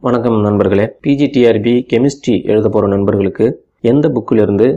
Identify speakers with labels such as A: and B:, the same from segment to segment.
A: வணக்கம் நண்பர்களே. PGTRB chemistry எழுத போகிற நண்பர்களுக்கு எந்த புக்கில் இருந்து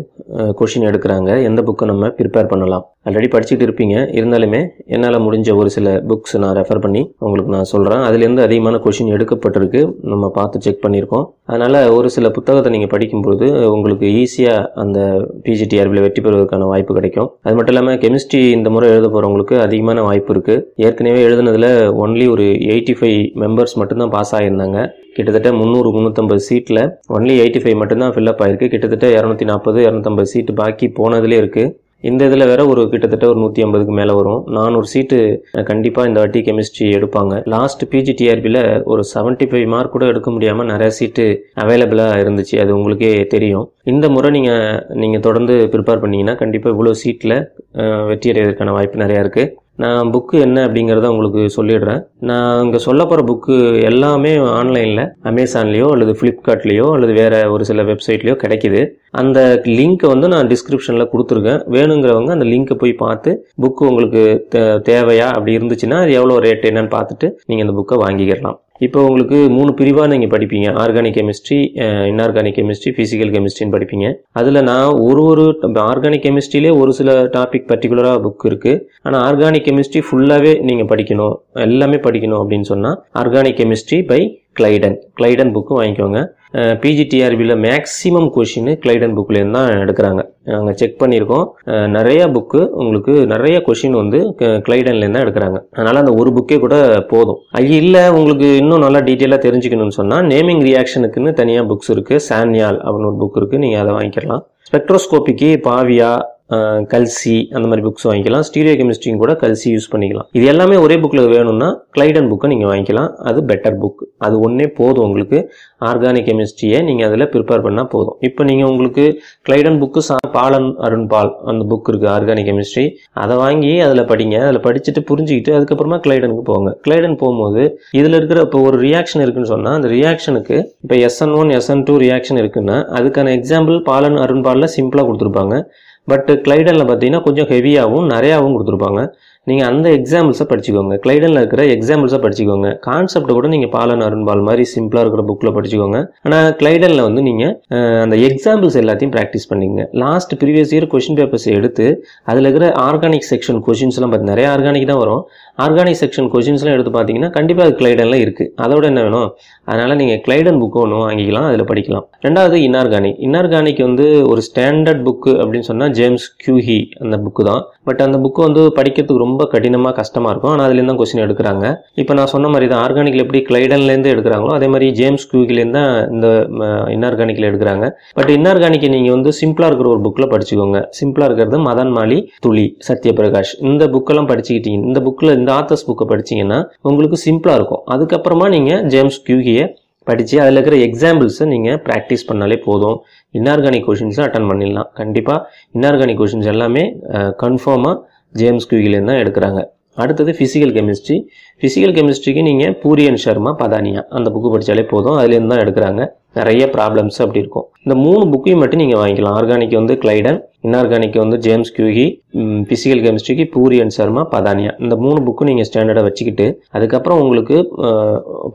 A: கொஷின் எடுக்கிறாங்க, எந்த புக்கை நம்ம ப்ரிப்பேர் பண்ணலாம் ஆல்ரெடி படிச்சுட்டு இருப்பீங்க. இருந்தாலுமே என்னால் முடிஞ்ச ஒரு சில புக்ஸ் நான் ரெஃபர் பண்ணி உங்களுக்கு நான் சொல்கிறேன். அதுலேருந்து அதிகமான கொஷின் எடுக்கப்பட்டிருக்கு, நம்ம பார்த்து செக் பண்ணியிருக்கோம். அதனால் ஒரு சில புத்தகத்தை நீங்கள் படிக்கும்போது உங்களுக்கு ஈஸியாக அந்த பிஜிடிஆர்பியில் வெற்றி பெறுவதற்கான வாய்ப்பு கிடைக்கும். அது மட்டும் இல்லாமல் கெமிஸ்ட்ரி இந்த முறை எழுத போகிறவங்களுக்கு அதிகமான வாய்ப்பு இருக்குது. ஏற்கனவே எழுதுனதில் ஒன்லி ஒரு 85 மெம்பர்ஸ் மட்டும்தான் பாஸ் ஆகியிருந்தாங்க. கிட்டத்தட்ட 300-350 சீட்டில் ஒன்லி 85 மட்டும்தான் ஃபில்லப் ஆகிருக்கு. கிட்டத்தட்ட 240-250 சீட்டு பாக்கி போனதுலேயே இருக்குது. இந்த இதில் வேற ஒரு கிட்டத்தட்ட ஒரு 150க்கு மேலே வரும். 400 சீட்டு கண்டிப்பாக இந்த வாட்டி கெமிஸ்ட்ரி எடுப்பாங்க. லாஸ்ட் பிஜிடிஆர்பியில் ஒரு 75 மார்க் கூட எடுக்க முடியாமல் நிறைய சீட்டு அவைலபிளாக இருந்துச்சு, அது உங்களுக்கே தெரியும். இந்த முறை நீங்கள் தொடர்ந்து ப்ரிப்பேர் பண்ணிங்கன்னா கண்டிப்பாக இவ்வளோ சீட்டில் வெற்றி அடைவதற்கான வாய்ப்பு நிறையா இருக்குது. நான் புக்கு என்ன அப்படிங்கிறத உங்களுக்கு சொல்லிடுறேன். நான் இங்கே சொல்ல போகிற புக்கு எல்லாமே ஆன்லைனில் அமேசான்லேயோ அல்லது ஃப்ளிப்கார்ட்லேயோ அல்லது வேறு ஒரு சில வெப்சைட்லேயோ கிடைக்கிது. அந்த லிங்க்கை நான் டிஸ்கிரிப்ஷனில் கொடுத்துருக்கேன். வேணுங்கிறவங்க அந்த லிங்க்கை போய் பார்த்து புக்கு உங்களுக்கு தேவையா அப்படி இருந்துச்சுன்னா அது எவ்வளோ ரேட் என்னன்னு பார்த்துட்டு நீங்கள் அந்த புக்கை வாங்கிக்கிறலாம். இப்போ உங்களுக்கு 3 பிரிவாக நீங்கள் படிப்பீங்க. Organic chemistry, inorganic chemistry, physical கெமிஸ்ட்ரின்னு படிப்பீங்க. அதில் நான் ஒரு ஆர்கானிக் கெமிஸ்ட்ரியிலே ஒரு சில டாபிக் பர்டிகுலராக புக் இருக்குது. ஆனால் ஆர்கானிக் கெமிஸ்ட்ரி ஃபுல்லாகவே நீங்கள் படிக்கணும், எல்லாமே படிக்கணும் அப்படின்னு சொன்னால் organic chemistry by Clayton book வாங்கிக்கோங்க. பிஜிடிஆர்பியில் மேக்ஸிமம் கொஷின் கிளைடன் புக்லேருந்து தான் எடுக்கிறாங்க. நாங்கள் செக் பண்ணியிருக்கோம். நிறைய புக்கு உங்களுக்கு நிறைய கொஷின் கிளைடன்லேருந்து தான் எடுக்கிறாங்க. அதனால் அந்த ஒரு புக்கே கூட போதும். இல்லை உங்களுக்கு இன்னும் நல்லா டீட்டெயிலாக தெரிஞ்சுக்கணும்னு சொன்னால் நேமிங் ரியாக்ஷனுக்குன்னு தனியாக புக்ஸ் இருக்குது. சான்யால் அப்படின்னு ஒரு புக் இருக்குது, நீங்கள் அதை வாங்கிக்கலாம். ஸ்பெக்ட்ரோஸ்கோபிக்கு பாவியா, கல்சி அந்த மாதிரி புக்ஸ் வாங்கிக்கலாம். ஸ்டீரியோ கெமிஸ்ட்ரியும் கூட கல்சி யூஸ் பண்ணிக்கலாம். இது எல்லாமே ஒரே புக்கில் வேணும்னா கிளைடன் புக்கை நீங்கள் வாங்கிக்கலாம். அது பெட்டர் புக். அது ஒன்றே போதும் உங்களுக்கு. ஆர்கானிக் கெமிஸ்ட்ரியை நீங்கள் அதில் ப்ரிப்பேர் பண்ணால் போதும். இப்போ நீங்கள் உங்களுக்கு கிளைடன் புக்கு பாலன் அருண்பால் அந்த புக் இருக்குது ஆர்கானிக் கெமிஸ்ட்ரி, அதை வாங்கி அதில் படிங்க. அதில் படிச்சுட்டு புரிஞ்சுக்கிட்டு அதுக்கப்புறமா கிளைடனுக்கு போங்க. கிளைடன் போகும்போது இதில் இருக்கிற இப்போ ஒரு ரியாக்ஷன் இருக்குன்னு சொன்னால் அந்த ரியாக்ஷனுக்கு இப்போ SN1 SN2 ரியாக்ஷன் இருக்குன்னா அதுக்கான எக்ஸாம்பிள் பாலன் அருண்பாலில் சிம்பிளாக கொடுத்துருப்பாங்க. பட் கிளைடனில் பார்த்தீங்கன்னா கொஞ்சம் ஹெவியாகவும் நிறையாவும் கொடுத்துருப்பாங்க. நீங்கள் அந்த எக்ஸாம்பிள்ஸை படிச்சுக்கோங்க. கிளைடனில் இருக்கிற எக்ஸாம்பிள்ஸை படிச்சுக்கோங்க. கான்செப்டை கூட நீங்கள் பாலன் அருண்பால் மாதிரி சிம்பிளாக இருக்கிற புக்கில் படிச்சுக்கோங்க. ஆனால் கிளைடனில் நீங்கள் அந்த எக்ஸாம்பிள்ஸ் எல்லாத்தையும் ப்ராக்டிஸ் பண்ணிக்கங்க. Last previous year question papers எடுத்து அதில் இருக்கிற ஆர்கானிக் செக்ஷன் கொஷின்ஸ்லாம் பார்த்து நிறைய ஆர்கானிக் தான் வரும். ஆர்கானிக் செக்ஷன் கொஷின்ஸ்லாம் எடுத்து பார்த்தீங்கன்னா கண்டிப்பாக அது கிளைடனில் இருக்குது. அதோட என்ன வேணும், அதனால் நீங்கள் கிளைடன் புக்கு ஒன்று வாங்கிக்கலாம், அதில் படிக்கலாம். ரெண்டாவது இன்ஆர்கானிக் ஒரு ஸ்டாண்டர்ட் புக்கு அப்படின்னு சொன்னால் ஜேம்ஸ் கியூஹி அந்த புக்கு தான். பட் அந்த புக்கு படிக்கிறதுக்கு ரொம்ப கடினமாக கஷ்டமாக இருக்கும். ஆனால் அதுலேருந்து தான் கொஸ்டின் எடுக்கிறாங்க. இப்போ நான் சொன்ன மாதிரி தான் ஆர்கானிக்கில் எப்படி கிளைடன்லேருந்து எடுக்கிறாங்களோ அதே மாதிரி ஜேம்ஸ் கியூஹிலேருந்து தான் இந்த இன்ஆர்கானிக்கில் எடுக்கிறாங்க. பட் இன்ஆர்கானிக்கை நீங்கள் சிம்பிளாக இருக்கிற ஒரு புக்கில் படிச்சுக்கோங்க. சிம்பிளாக இருக்கிறது மதன் மாலி, துளி, சத்யபிரகாஷ், இந்த புக்கெல்லாம் படிச்சுக்கிட்டீங்க. இந்த புக்கில் இந்த ஆத்தர்ஸ் புக்கை படிச்சிங்கன்னா உங்களுக்கு சிம்பிளாக இருக்கும். அதுக்கப்புறமா நீங்கள் ஜேம்ஸ் கியூஹியை படித்து அதில் இருக்கிற எக்ஸாம்பிள்ஸை நீங்கள் ப்ராக்டிஸ் பண்ணாலே போதும். இன்ஆர்கானிக் கொஷின்ஸை அட்டன் பண்ணிடலாம். கண்டிப்பாக இன்ஆர்கானிக் கொஷின்ஸ் எல்லாமே கன்ஃபார்மாக ஜேம்ஸ் கியூஹிலேருந்து தான் எடுக்கிறாங்க. அடுத்தது ஃபிசிக்கல் கெமிஸ்ட்ரிக்கு நீங்கள் பூரி அண்ட் சர்மா, பதானியா அந்த புக்கு படித்தாலே போதும். அதுலேருந்து தான் எடுக்கிறாங்க. நிறைய ப்ராப்ளம்ஸ் அப்படி இருக்கும். இந்த 3 புக்கையும் மட்டும் நீங்கள் வாங்கிக்கலாம். Organic Clayden, inorganic James Huheey, physical கெமிஸ்ட்ரிக்கு பூரி அண்ட் சர்மா, பதானியா இந்த 3 புக்கும் நீங்கள் ஸ்டாண்டர்டாக வச்சுக்கிட்டு அதுக்கப்புறம் உங்களுக்கு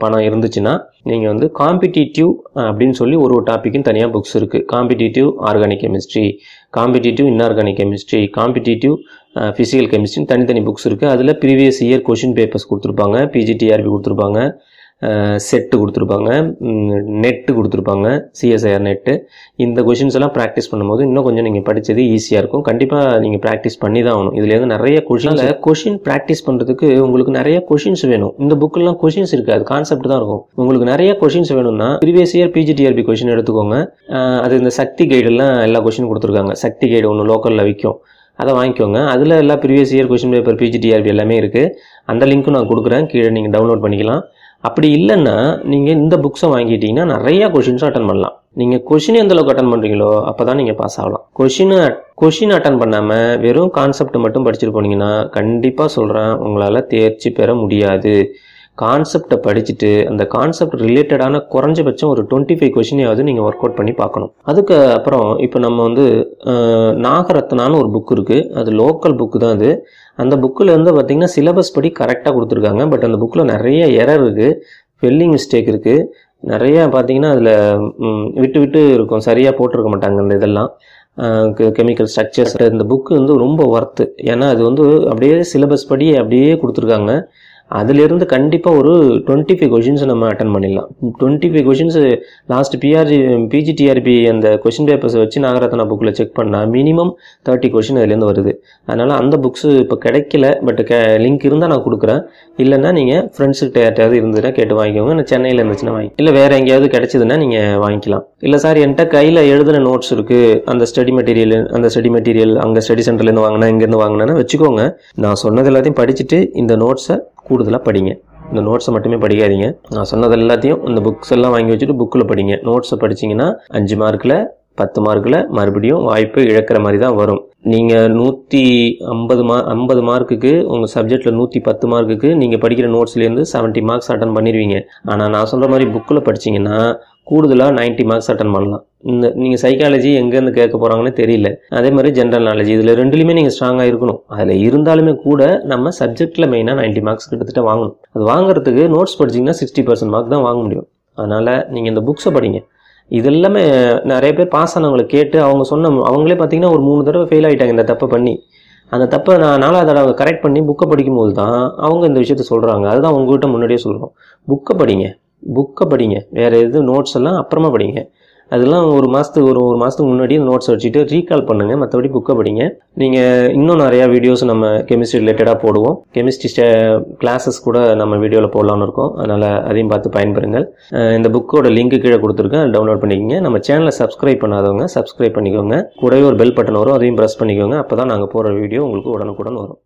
A: பணம் இருந்துச்சுன்னா நீங்கள் காம்படிட்டிவ் அப்படின்னு சொல்லி ஒரு டாப்பிக்கும் தனியாக புக்ஸ் இருக்குது. Competitive organic chemistry, competitive inorganic chemistry, competitive physical chemistry தனித்தனி புக்ஸ் இருக்குது. அதில் ப்ரீவியஸ் இயர் கொஷின் பேப்பர்ஸ் கொடுத்துருப்பாங்க, பிஜிடிஆர்பி கொடுத்துருப்பாங்க, செட்டு கொடுத்துருப்பாங்க, நெட்டு கொடுத்துருப்பாங்க, சிஎஸ்ஐஆர் நெட்டு. இந்த கொஷின்ஸ் எல்லாம் ப்ராக்டிஸ் பண்ணும்போது இன்னும் கொஞ்சம் நீங்கள் படித்தது ஈஸியாக இருக்கும். கண்டிப்பாக நீங்கள் ப்ராக்டிஸ் பண்ணி தான் ஆகணும். இதுலேருந்து நிறைய கொஷின் ப்ராக்டிஸ் பண்ணுறதுக்கு உங்களுக்கு நிறைய கொஷின்ஸ் வேணும். இந்த புக்கெல்லாம் கொஷின்ஸ் இருக்காது, கான்செப்ட் தான் இருக்கும். உங்களுக்கு நிறைய கொஷின்ஸ் வேணும்னா ப்ரீவியஸ் இயர் பிஜிடிஆர்பி கொஷின் எடுத்துக்கோங்க. அது இந்த சக்தி கைடெல்லாம் எல்லா கொஷின் கொடுத்துருக்காங்க. சக்தி கைடு ஒன்று லோக்கலில் விற்கும், அதை வாங்கிக்கோங்க. அதில் எல்லா previous year question paper PGTRB எல்லாமே இருக்குது. அந்த லிங்க்கும் நான் கொடுக்குறேன், கீழே நீங்கள் டவுன்லோட் பண்ணிக்கலாம். அப்படி இல்லைன்னா நீங்கள் இந்த புக்ஸை வாங்கிட்டீங்கன்னா நிறையா கொஷின்ஸும் அட்டன் பண்ணலாம். நீங்கள் கொஷின் எந்த அளவுக்கு அட்டன் பண்ணுறீங்களோ அப்போ தான் நீங்கள் பாஸ் ஆகலாம். கொஷின் அட்டன் பண்ணாமல் வெறும் கான்செப்ட் மட்டும் படிச்சுட்டு போனீங்கன்னா கண்டிப்பாக சொல்கிறேன் உங்களால் தேர்ச்சி பெற முடியாது. கான்செப்டை படிச்சுட்டு அந்த கான்செப்ட் ரிலேட்டடான குறைஞ்சபட்சம் ஒரு 25 கொஷினையாவது நீங்கள் ஒர்க் அவுட் பண்ணி பார்க்கணும். அதுக்கு அப்புறம் இப்போ நம்ம நாகரத்னான்னு ஒரு புக் இருக்குது. அது லோக்கல் புக்கு தான். அது அந்த புக்கில் பார்த்தீங்கன்னா சிலபஸ் படி கரெக்டாக கொடுத்துருக்காங்க. பட் அந்த புக்கில் நிறைய எரர் இருக்குது, ஸ்பெல்லிங் மிஸ்டேக் இருக்குது, நிறைய பார்த்தீங்கன்னா அதில் விட்டு விட்டு இருக்கும், சரியாக போட்டிருக்க மாட்டாங்க அந்த இதெல்லாம் கெமிக்கல் ஸ்ட்ரக்சர்ஸ். இந்த புக்கு வந்து ரொம்ப ஒர்த்து. ஏன்னா அது வந்து அப்படியே சிலபஸ் படி அப்படியே கொடுத்துருக்காங்க. அதிலிருந்து கண்டிப்பாக ஒரு 25 கொஷின்ஸ் நம்ம அட்டன் பண்ணிடலாம். 25 கொஷின்ஸ் லாஸ்ட் பிஜிடிஆர்பி அந்த கொஷின் பேப்பர்ஸை வச்சு நாகரத்னா புக்கில் செக் பண்ணால் மினிமம் 30 கொஷின் அதுலேருந்து வருது. அதனால் அந்த புக்ஸு இப்போ கிடைக்கல, பட் லிங்க் இருந்தால் நான் கொடுக்குறேன். இல்லைன்னா நீங்கள் ஃப்ரெண்ட்ஸுக்கிட்ட யார்ட்டாவது இருந்ததுன்னா கேட்டு வாங்கிக்கோங்க. நான் சென்னையில் இருந்துச்சுன்னா இல்லை வேறு எங்கேயாவது கிடைச்சதுன்னா நீங்கள் வாங்கிக்கலாம். இல்லை சார் என்கிட்ட கையில் எழுதுன நோட்ஸ் இருக்குது, அந்த ஸ்டடி மெட்டீரியல் அங்கே ஸ்டடி சென்டர்லேருந்து வாங்கினா இங்கேருந்து வாங்கினேன்னா வச்சுக்கோங்க. நான் சொன்னது எல்லாத்தையும் படிச்சுட்டு இந்த நோட்ஸை கூடுதலாக படிங்க. இந்த நோட்ஸை மட்டுமே படிக்காதீங்க. நான் சொன்னது எல்லாத்தையும் இந்த புக்ஸ் எல்லாம் வாங்கி வச்சுட்டு புக்கில் படிங்க. நோட்ஸை படிச்சிங்கன்னா 5 மார்க்கில் 10 மார்க்கில் மறுபடியும் வாய்ப்பு இழக்கிற மாதிரி தான் வரும். நீங்கள் 150 மார்க்குக்கு உங்கள் சப்ஜெக்டில் 110 மார்க்குக்கு நீங்கள் படிக்கிற நோட்ஸ்லேருந்து 70 மார்க்ஸ் அட்டன் பண்ணிடுவீங்க. ஆனால் நான் சொல்கிற மாதிரி புக்கில் படிச்சிங்கன்னா கூடுதலாக 90 மார்க்ஸ் அட்டன் பண்ணலாம். நீங்கள் சைக்காலஜி எங்கேருந்து கேட்க போகிறாங்கன்னு தெரியல. அதே மாதிரி ஜென்ரல் நாலேஜ் இதில் ரெண்டுலையுமே நீங்கள் ஸ்ட்ராங்காக இருக்கணும். அதில் இருந்தாலுமே கூட நம்ம சப்ஜெக்டில் மெயினாக 90 மார்க்ஸ் கிட்டத்தட்ட வாங்கணும். அது வாங்குறதுக்கு நோட்ஸ் படிச்சிங்கன்னா 60% மார்க் தான் வாங்க முடியும். அதனால் நீங்கள் இந்த புக்ஸை படிங்க. இது எல்லாமே நிறைய பேர் பாஸ் ஆனவங்களை கேட்டு அவங்களே பார்த்தீங்கன்னா ஒரு 3 தடவை ஃபெயில் ஆகிட்டாங்க இந்த தப்பை பண்ணி. அந்த தப்பை நான் 4வது தடவை கரெக்ட் பண்ணி புக்கை படிக்கும்போது தான் அவங்க இந்த விஷயத்த சொல்கிறாங்க. அதுதான் உங்கள்கிட்ட முன்னாடியே சொல்கிறோம். புக்கை படிங்க. வேறு எதுவும் நோட்ஸ் எல்லாம் அப்புறமா படிங்க. அதெல்லாம் ஒரு மாதத்துக்கு முன்னாடி நோட்ஸ் வச்சுட்டு ரீகால் பண்ணுங்கள். மற்றபடி புக்கை படிங்க. நீங்கள் இன்னும் நிறையா வீடியோஸ் நம்ம கெமிஸ்ட்ரி ரிலேட்டடாக போடுவோம். கெமிஸ்ட்ரி கிளாஸஸ் கூட நம்ம வீடியோவில் போடலான்னு இருக்கோம். அதனால் அதையும் பார்த்து பயன்பெறுங்கள். இந்த புக்கோட லிங்க்கு கீழே கொடுத்துருக்கேன், டவுன்லோட் பண்ணிக்கோங்க. நம்ம சேனலை சப்ஸ்கிரைப் பண்ணாதவங்க சப்ஸ்கிரைப் பண்ணிக்கோங்க. கூடவே ஒரு பெல் பட்டன் வரும், அதையும் ப்ரெஸ் பண்ணிக்கோங்க. அப்போ தான் நாங்கள் போகிற வீடியோ உங்களுக்கு உடனுக்குடன் வரும்.